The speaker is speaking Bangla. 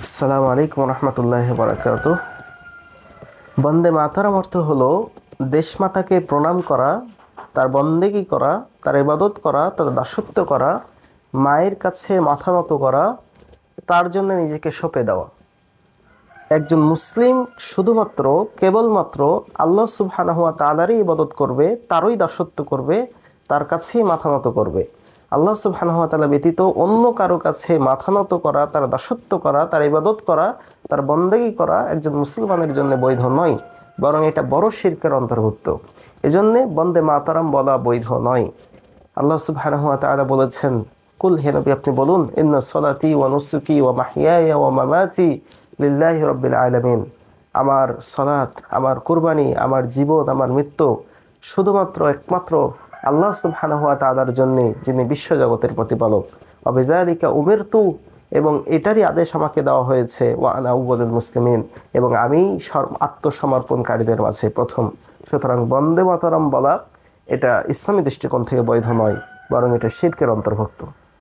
আসসালামু আলাইকুম রহমতুল্লাহি বারাকাতুহু। বন্দে মাতারাম অর্থ হলো দেশমাতাকে প্রণাম করা, তার বন্দেগী করা, তার ইবাদত করা, তার দাসত্ব করা, মায়ের কাছে মাথা নত করা, তার জন্য নিজেকে সঁপে দেওয়া। একজন মুসলিম শুধুমাত্র কেবলমাত্র আল্লাহ সুবহানাহু ওয়া তাআলারই ইবাদত করবে, তারই দাসত্ব করবে, তার কাছেই মাথা নত করবে। আল্লাহ সুবহানাহু ওয়া তাআলা ব্যতীত অন্য কারো কাছে মাথা নত করা, তার দাসত্ব করা, তার ইবাদত করা, তার বন্দেগী করা একজন মুসলমানের জন্য বৈধ নয়, বরং এটা বড় শিরকের অন্তর্ভুক্ত। এজন্যে বন্দে মাতারাম বলা বৈধ নয়। আল্লাহ সুবহানাহু ওয়া তাআলা বলেছেন, কুল, হে নবী আপনি বলুন, ইন্না সলাতি ওয়া নুসুকি ওয়া মাহইয়ায়া ওয়া মামাতি লিল্লাহি রাব্বিল আলামিন। আমার সালাত, আমার কুরবানি, আমার জীবন, আমার মৃত্যু শুধুমাত্র একমাত্র আল্লাহ সুবহানাহু ওয়া তাআলার জন্য, যিনি বিশ্বজগতের প্রতিপালক। ওয়া বিযালিকা উমিরতু, এবং এটারই আদেশ আমাকে দেওয়া হয়েছে, ওয়া আনা আউয়ালুল মুসলিমিন, এবং আমি আত্মসমর্পণকারীদের মাঝে প্রথম। সুতরাং বন্দে মাতরম বলা এটা ইসলামী দৃষ্টিকোণ থেকে বৈধ নয়, বরং এটা শিরকের অন্তর্ভুক্ত।